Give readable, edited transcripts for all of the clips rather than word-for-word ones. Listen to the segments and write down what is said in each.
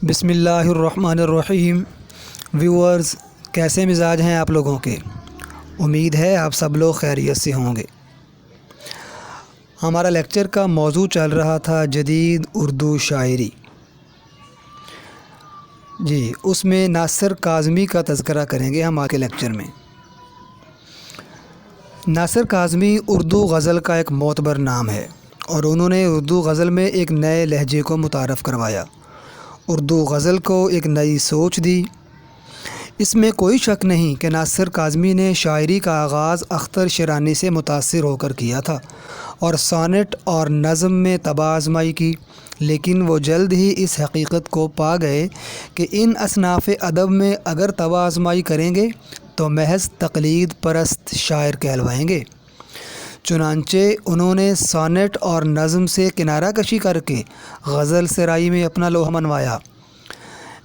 بسم اللہ الرحمن الرحیم۔ ویورز، کیسے مزاج ہیں آپ لوگوں کے؟ امید ہے آپ سب لوگ خیریت سے ہوں گے۔ ہمارا لیکچر کا موضوع چل رہا تھا جدید اردو شاعری۔ اس میں ناصر کاظمی کا تذکرہ کریں گے ہم آج کے لیکچر میں۔ ناصر کاظمی اردو غزل کا ایک معتبر نام ہے اور انہوں نے اردو غزل میں ایک نئے لہجے کو متعارف کروایا، اردو غزل کو ایک نئی سوچ دی۔ اس میں کوئی شک نہیں کہ ناصر کاظمی نے شاعری کا آغاز اختر شیرانی سے متاثر ہو کر کیا تھا اور سونٹ اور نظم میں طبع آزمائی کی، لیکن وہ جلد ہی اس حقیقت کو پا گئے کہ ان اصناف ادب میں اگر طبع آزمائی کریں گے تو محض تقلید پرست شاعر کہلوائیں گے۔ چنانچہ انہوں نے سونٹ اور نظم سے کنارہ کشی کر کے غزل سرائی میں اپنا لوہا منوایا۔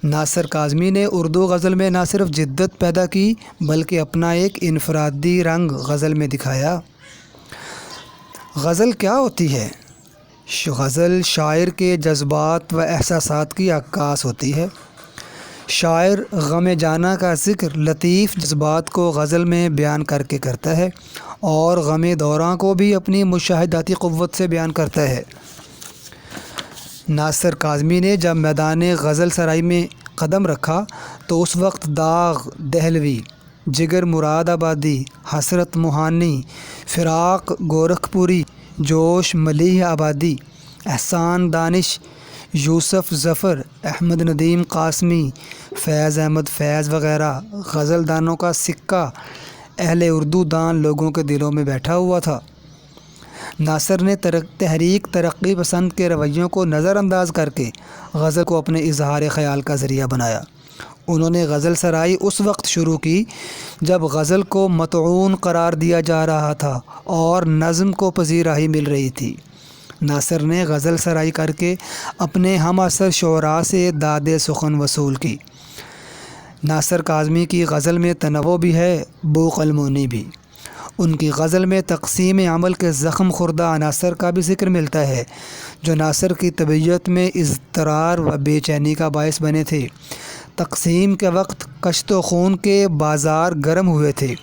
ناصر کاظمی نے اردو غزل میں نہ صرف جدت پیدا کی بلکہ اپنا ایک انفرادی رنگ غزل میں دکھایا۔ غزل کیا ہوتی ہے؟ غزل شاعر کے جذبات و احساسات کی عکاس ہوتی ہے۔ شاعر غم جانہ کا ذکر لطیف جذبات کو غزل میں بیان کر کے کرتا ہے اور غم دوراں کو بھی اپنی مشاہداتی قوت سے بیان کرتا ہے۔ ناصر کاظمی نے جب میدان غزل سرائی میں قدم رکھا تو اس وقت داغ دہلوی، جگر مراد آبادی، حسرت موہانی، فراق گورکھپوری، جوش ملیح آبادی، احسان دانش، یوسف ظفر، احمد ندیم قاسمی، فیض احمد فیض وغیرہ غزل دانوں کا سکہ اہل اردو دان لوگوں کے دلوں میں بیٹھا ہوا تھا۔ ناصر نے تحریک ترقی پسند کے رویوں کو نظر انداز کر کے غزل کو اپنے اظہار خیال کا ذریعہ بنایا۔ انہوں نے غزل سرائی اس وقت شروع کی جب غزل کو مطعون قرار دیا جا رہا تھا اور نظم کو پذیرائی مل رہی تھی۔ ناصر نے غزل سرائی کر کے اپنے ہم عصر شعراء سے داد سخن وصول کی۔ ناصر کاظمی کی غزل میں تنوع بھی ہے، بوق المونی بھی۔ ان کی غزل میں تقسیم عمل کے زخم خوردہ عناصر کا بھی ذکر ملتا ہے جو ناصر کی طبیعت میں اضطرار و بے چینی کا باعث بنے تھے۔ تقسیم کے وقت کشت و خون کے بازار گرم ہوئے تھے۔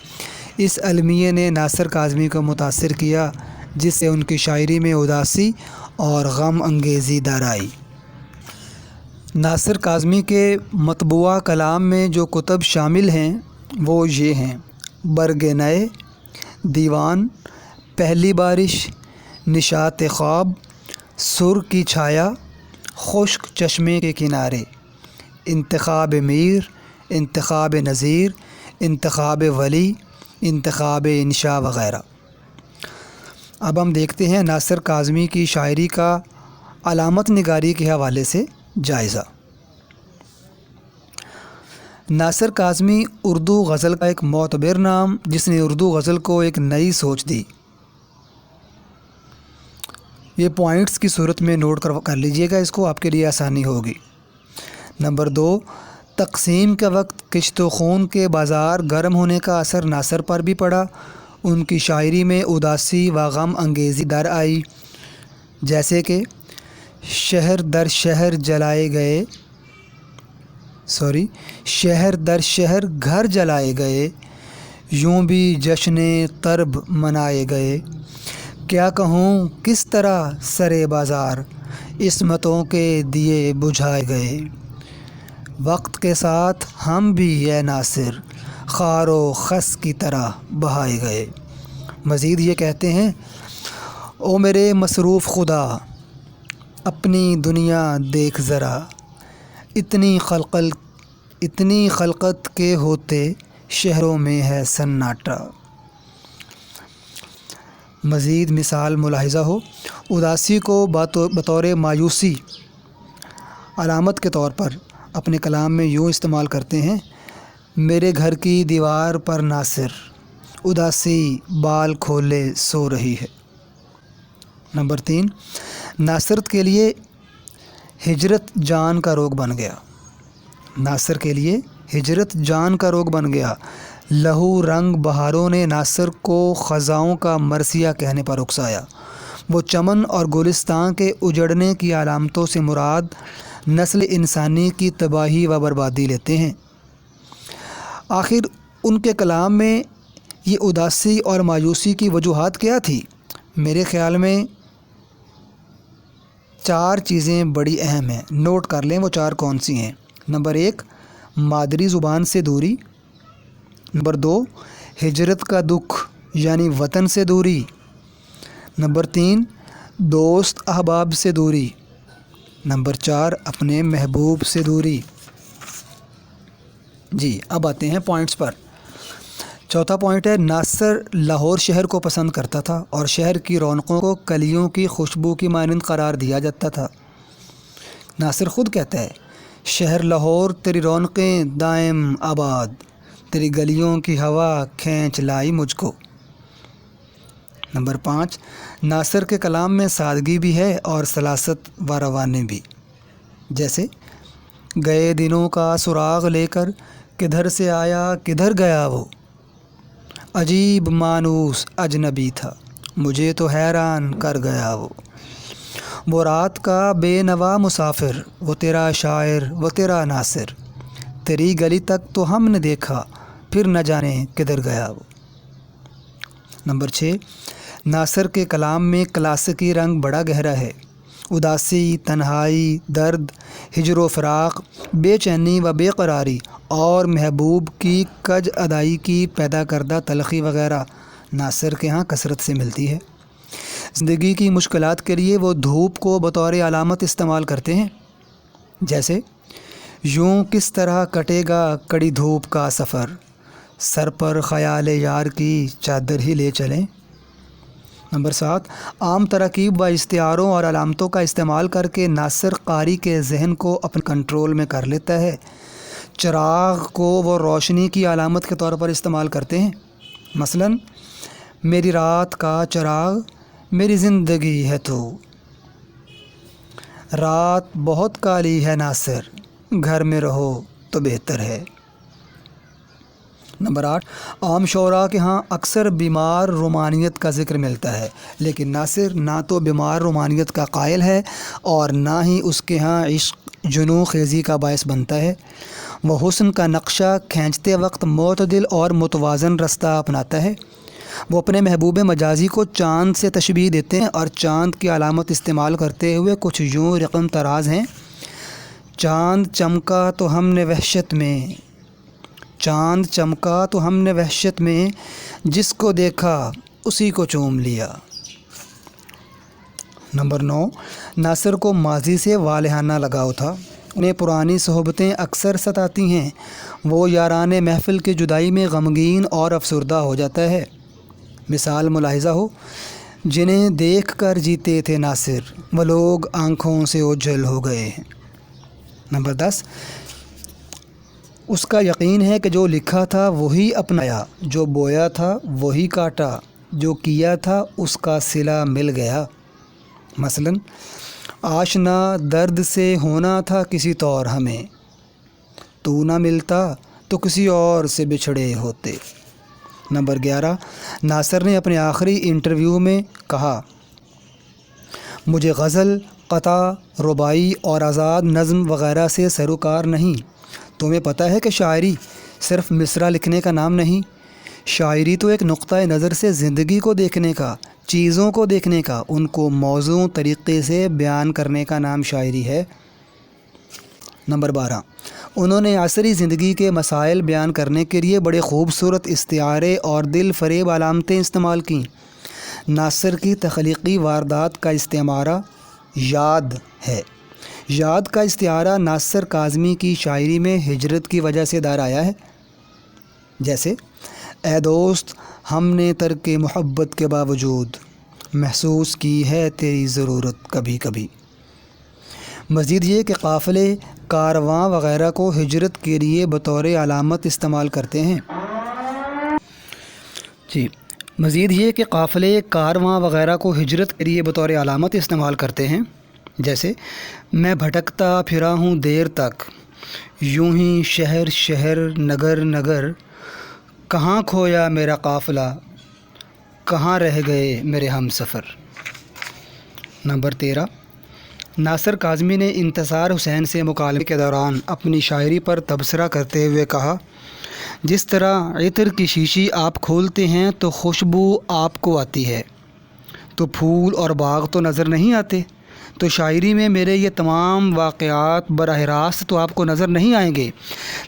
اس المیے نے ناصر کاظمی کو متاثر کیا جس سے ان کی شاعری میں اداسی اور غم انگیزی در آئی۔ ناصر کاظمی کے مطبوعہ کلام میں جو کتب شامل ہیں وہ یہ ہیں: برگ نئے، دیوان، پہلی بارش، نشاط خواب، سر کی چھایا، خشک چشمے کے کنارے، انتخاب میر، انتخاب نذیر، انتخاب ولی، انتخاب انشاء وغیرہ۔ اب ہم دیکھتے ہیں ناصر کاظمی کی شاعری کا علامت نگاری کے حوالے سے جائزہ۔ ناصر کاظمی اردو غزل کا ایک معتبر نام جس نے اردو غزل کو ایک نئی سوچ دی۔ یہ پوائنٹس کی صورت میں نوٹ کر لیجئے گا، اس کو آپ کے لیے آسانی ہوگی۔ نمبر 2، تقسیم کے وقت کشت و خون کے بازار گرم ہونے کا اثر ناصر پر بھی پڑا۔ ان کی شاعری میں اداسی و غم انگیزی در آئی، جیسے کہ شہر در شہر گھر جلائے گئے، یوں بھی جشن طرب منائے گئے، کیا کہوں کس طرح سرے بازار، عصمتوں کے دیے بجھائے گئے، وقت کے ساتھ ہم بھی اے ناصر خار و خس کی طرح بہائے گئے۔ مزید یہ کہتے ہیں: او میرے مصروف خدا، اپنی دنیا دیکھ ذرا، اتنی خلقت کے ہوتے شہروں میں ہے سناٹا۔ مزید مثال ملاحظہ ہو، اداسی کو بطور مایوسی علامت کے طور پر اپنے کلام میں یوں استعمال کرتے ہیں: میرے گھر کی دیوار پر ناصر اداسی بال کھولے سو رہی ہے۔ نمبر 3، ناصر کے لیے ہجرت جان کا روگ بن گیا۔ ناصر کے لیے ہجرت جان کا روگ بن گیا۔ لہو رنگ بہاروں نے ناصر کو خزاؤں کا مرثیہ کہنے پر اکسایا۔ وہ چمن اور گلستان کے اجڑنے کی علامتوں سے مراد نسل انسانی کی تباہی و بربادی لیتے ہیں۔ آخر ان کے کلام میں یہ اداسی اور مایوسی کی وجوہات کیا تھی؟ میرے خیال میں 4 چیزیں بڑی اہم ہیں، نوٹ کر لیں وہ 4 کون سی ہیں۔ نمبر 1، مادری زبان سے دوری۔ نمبر 2، ہجرت کا دکھ یعنی وطن سے دوری۔ نمبر 3، دوست احباب سے دوری۔ نمبر 4، اپنے محبوب سے دوری۔ جی اب آتے ہیں پوائنٹس پر۔ چوتھا پوائنٹ ہے، ناصر لاہور شہر کو پسند کرتا تھا اور شہر کی رونقوں کو کلیوں کی خوشبو کی مانند قرار دیا جاتا تھا۔ ناصر خود کہتا ہے، شہر لاہور تیری رونقیں دائم آباد، تیری گلیوں کی ہوا کھینچ لائی مجھ کو۔ نمبر 5، ناصر کے کلام میں سادگی بھی ہے اور سلاست و روانی بھی، جیسے گئے دنوں کا سراغ لے کر کدھر سے آیا کدھر گیا وہ، عجیب مانوس اجنبی تھا مجھے تو حیران کر گیا وہ رات کا بے نوا مسافر، وہ تیرا شاعر وہ تیرا ناصر، تیری گلی تک تو ہم نے دیکھا پھر نہ جانے کدھر گیا وہ۔ نمبر 6، ناصر کے کلام میں کلاسیکی رنگ بڑا گہرا ہے۔ اداسی، تنہائی، درد، ہجر و فراق، بے چینی و بے قراری اور محبوب کی کج ادائی کی پیدا کردہ تلخی وغیرہ ناصر کے ہاں کثرت سے ملتی ہے۔ زندگی کی مشکلات کے لیے وہ دھوپ کو بطور علامت استعمال کرتے ہیں، جیسے یوں کس طرح کٹے گا کڑی دھوپ کا سفر، سر پر خیال یار کی چادر ہی لے چلیں۔ نمبر 7، عام تراکیب و استعاروں اور علامتوں کا استعمال کر کے ناصر قاری کے ذہن کو اپنے کنٹرول میں کر لیتا ہے۔ چراغ کو وہ روشنی کی علامت کے طور پر استعمال کرتے ہیں، مثلا میری رات کا چراغ میری زندگی ہے تو، رات بہت کالی ہے ناصر گھر میں رہو تو بہتر ہے۔ نمبر 8، عام شعراء کے ہاں اکثر بیمار رومانیت کا ذکر ملتا ہے، لیکن ناصر نہ تو بیمار رومانیت کا قائل ہے اور نہ ہی اس کے ہاں عشق جنون خیزی کا باعث بنتا ہے۔ وہ حسن کا نقشہ کھینچتے وقت معتدل اور متوازن رستہ اپناتا ہے۔ وہ اپنے محبوب مجازی کو چاند سے تشبیہ دیتے ہیں اور چاند کی علامت استعمال کرتے ہوئے کچھ یوں رقم تراز ہیں، چاند چمکا تو ہم نے وحشت میں، چاند چمکا تو ہم نے وحشت میں، جس کو دیکھا اسی کو چوم لیا۔ نمبر 9، ناصر کو ماضی سے والہانہ لگاؤ تھا، انہیں پرانی صحبتیں اکثر ستاتی ہیں، وہ یاران محفل کی جدائی میں غمگین اور افسردہ ہو جاتا ہے۔ مثال ملاحظہ ہو، جنہیں دیکھ کر جیتے تھے ناصر وہ لوگ آنکھوں سے اوجھل ہو گئے ہیں۔ نمبر 10، اس کا یقین ہے کہ جو لکھا تھا وہی اپنایا، جو بویا تھا وہی کاٹا، جو کیا تھا اس کا صلہ مل گیا۔ مثلا آشنا درد سے ہونا تھا کسی طور ہمیں، تو نہ ملتا تو کسی اور سے بچھڑے ہوتے۔ نمبر 11، ناصر نے اپنے آخری انٹرویو میں کہا، مجھے غزل، قطع، رباعی اور آزاد نظم وغیرہ سے سروکار نہیں۔ تمہیں پتہ ہے کہ شاعری صرف مصرع لکھنے کا نام نہیں، شاعری تو ایک نقطۂ نظر سے زندگی کو دیکھنے کا، چیزوں کو دیکھنے کا، ان کو موزوں طریقے سے بیان کرنے کا نام شاعری ہے۔ نمبر 12، انہوں نے عصری زندگی کے مسائل بیان کرنے کے لیے بڑے خوبصورت استعارے اور دل فریب علامتیں استعمال کیں۔ ناصر کی تخلیقی واردات کا استعارہ یاد ہے۔ یاد کا استعارہ ناصر کاظمی کی شاعری میں ہجرت کی وجہ سے دار آیا ہے، جیسے اے دوست ہم نے ترک محبت کے باوجود محسوس کی ہے تیری ضرورت کبھی کبھی۔ مزید یہ کہ قافلے، کارواں وغیرہ کو ہجرت کے لیے بطور علامت استعمال کرتے ہیں۔ مزید یہ کہ قافلے، کارواں وغیرہ کو ہجرت کے لیے بطور علامت استعمال کرتے ہیں، جیسے میں بھٹکتا پھرا ہوں دیر تک، یوں ہی شہر شہر نگر نگر، کہاں کھویا میرا قافلہ، کہاں رہ گئے میرے ہم سفر۔ نمبر 13، ناصر کاظمی نے انتصار حسین سے مکالمے کے دوران اپنی شاعری پر تبصرہ کرتے ہوئے کہا، جس طرح عطر کی شیشی آپ کھولتے ہیں تو خوشبو آپ کو آتی ہے، تو پھول اور باغ تو نظر نہیں آتے۔ تو شاعری میں میرے یہ تمام واقعات براہ راست تو آپ کو نظر نہیں آئیں گے،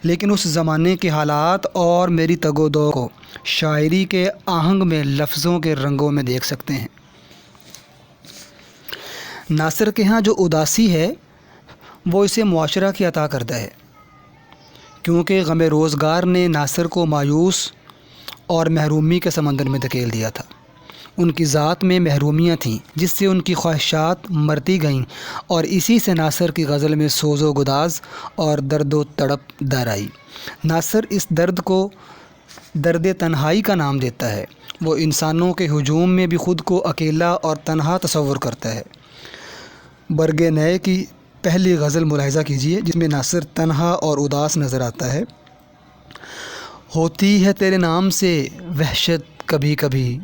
لیکن اس زمانے کے حالات اور میری تگ و دو کو شاعری کے آہنگ میں لفظوں کے رنگوں میں دیکھ سکتے ہیں۔ ناصر کے ہاں جو اداسی ہے وہ اسے معاشرہ کی عطا کردہ ہے، کیونکہ غم روزگار نے ناصر کو مایوس اور محرومی کے سمندر میں دھکیل دیا تھا۔ ان کی ذات میں محرومیاں تھیں جس سے ان کی خواہشات مرتی گئیں، اور اسی سے ناصر کی غزل میں سوز و گداز اور درد و تڑپ در آئی۔ ناصر اس درد کو درد تنہائی کا نام دیتا ہے۔ وہ انسانوں کے ہجوم میں بھی خود کو اکیلا اور تنہا تصور کرتا ہے۔ برگ نئے کی پہلی غزل ملاحظہ کیجیے جس میں ناصر تنہا اور اداس نظر آتا ہے۔ ہوتی ہے تیرے نام سے وحشت کبھی کبھی،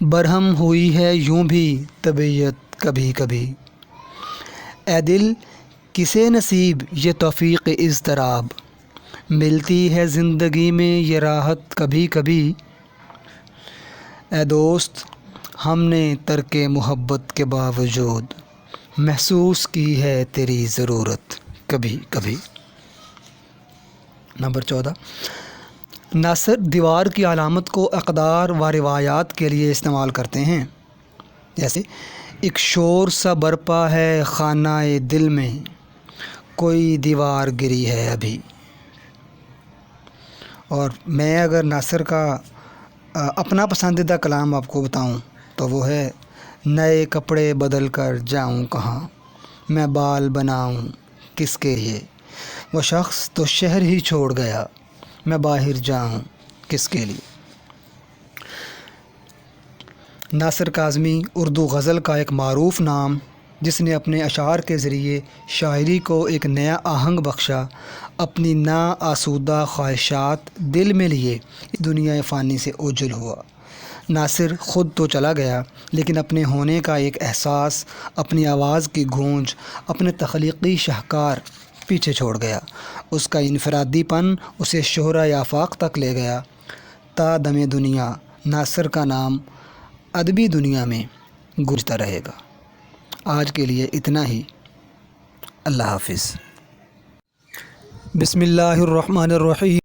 برہم ہوئی ہے یوں بھی طبیعت کبھی کبھی، اے دل کسے نصیب یہ توفیق اضطراب، ملتی ہے زندگی میں یہ راحت کبھی کبھی، اے دوست ہم نے ترک محبت کے باوجود محسوس کی ہے تیری ضرورت کبھی کبھی۔ نمبر 14، ناصر دیوار کی علامت کو اقدار و روایات کے لیے استعمال کرتے ہیں، جیسے ایک شور سا برپا ہے خانہ دل میں، کوئی دیوار گری ہے ابھی۔ اور میں اگر ناصر کا اپنا پسندیدہ کلام آپ کو بتاؤں تو وہ ہے، نئے کپڑے بدل کر جاؤں کہاں، میں بال بناؤں کس کے لیے، وہ شخص تو شہر ہی چھوڑ گیا، میں باہر جاؤں کس کے لیے۔ ناصر کاظمی اردو غزل کا ایک معروف نام جس نے اپنے اشعار کے ذریعے شاعری کو ایک نیا آہنگ بخشا، اپنی نا آسودہ خواہشات دل میں لیے اس دنیا فانی سے اوجھل ہوا۔ ناصر خود تو چلا گیا لیکن اپنے ہونے کا ایک احساس، اپنی آواز کی گونج، اپنے تخلیقی شاہکار پیچھے چھوڑ گیا۔ اس کا انفرادی پن اسے شہرۂ آفاق تک لے گیا۔ تا دم دنیا ناصر کا نام ادبی دنیا میں گونجتا رہے گا۔ آج کے لیے اتنا ہی، اللہ حافظ۔ بسم اللہ الرحمن الرحیم۔